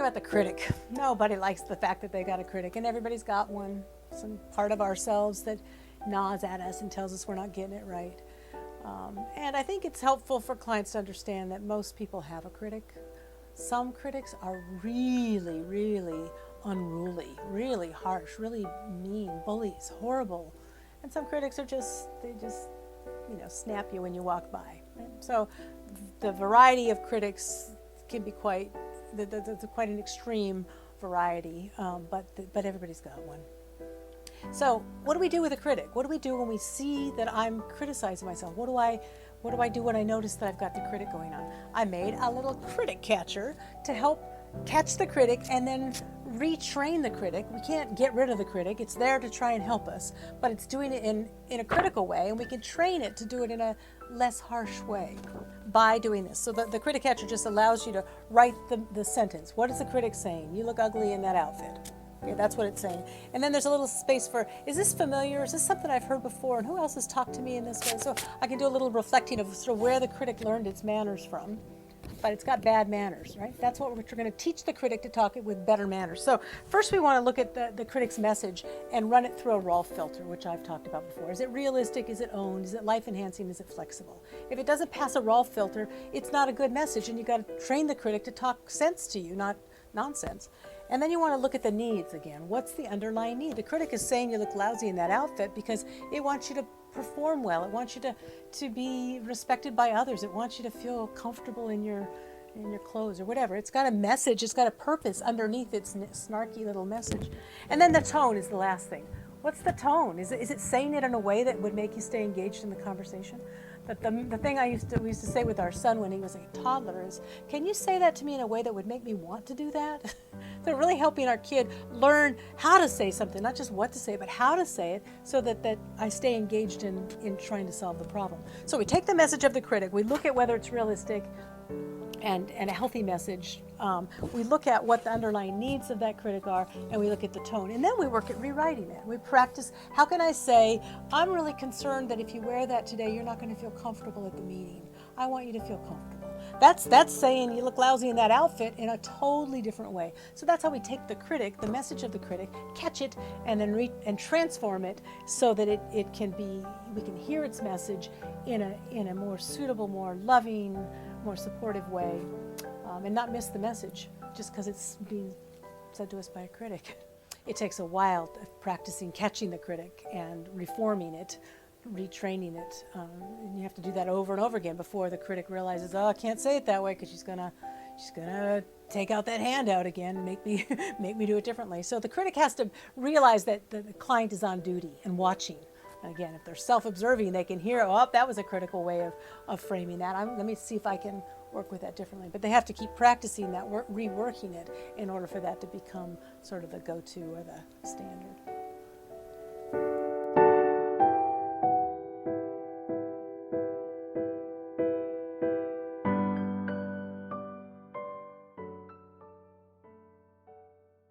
about the critic. Nobody likes the fact that they got a critic, and everybody's got one, some part of ourselves that gnaws at us and tells us we're not getting it right. And I think it's helpful for clients to understand that most people have a critic. Some critics are really, really unruly, really harsh, really mean, bullies, horrible. And some critics are they just snap you when you walk by. Right? So the variety of critics can be quite an extreme variety, but everybody's got one. So what do we do with a critic? What do we do when we see that I'm criticizing myself? What do I do when I notice that I've got the critic going on? I made a little critic catcher to help catch the critic and then retrain the critic. We can't get rid of the critic. It's there to try and help us, but it's doing it in a critical way, and we can train it to do it in a less harsh way by doing this. So the critic catcher just allows you to write the sentence. What is the critic saying? You look ugly in that outfit. Okay, that's what it's saying. And then there's a little space for, is this familiar? Is this something I've heard before? And who else has talked to me in this way? So I can do a little reflecting of sort of where the critic learned its manners from. But it's got bad manners, right? That's what we're going to teach the critic to talk it with better manners. So first we want to look at the critic's message and run it through a Rolf filter, which I've talked about before. Is it realistic? Is it owned? Is it life-enhancing? Is it flexible? If it doesn't pass a Rolf filter, it's not a good message, and you've got to train the critic to talk sense to you, not nonsense. And then you want to look at the needs again. What's the underlying need? The critic is saying you look lousy in that outfit because it wants you to perform well. It wants you to be respected by others. It wants you to feel comfortable in your clothes or whatever. It's got a message. It's got a purpose underneath its snarky little message. And then the tone is the last thing. What's the tone? Is it saying it in a way that would make you stay engaged in the conversation? The thing we used to say with our son when he was a toddler is, can you say that to me in a way that would make me want to do that? So really helping our kid learn how to say something, not just what to say, but how to say it, so that I stay engaged in trying to solve the problem. So we take the message of the critic, we look at whether it's realistic and a healthy message. We look at what the underlying needs of that critic are, and we look at the tone. And then we work at rewriting it. We practice, how can I say, I'm really concerned that if you wear that today, you're not going to feel comfortable at the meeting. I want you to feel comfortable. That's saying you look lousy in that outfit in a totally different way. So that's how we take the critic, the message of the critic, catch it, and then transform it so that we can hear its message in a more suitable, more loving, more supportive way, and not miss the message just because it's being said to us by a critic. It takes a while of practicing catching the critic and reforming it, retraining it, and you have to do that over and over again before the critic realizes, oh, I can't say it that way because she's gonna take out that handout again and make me do it differently. So the critic has to realize that the client is on duty and watching. Again, if they're self-observing, they can hear, oh, that was a critical way of framing that. Let me see if I can work with that differently. But they have to keep practicing that, reworking it in order for that to become sort of the go-to or the standard.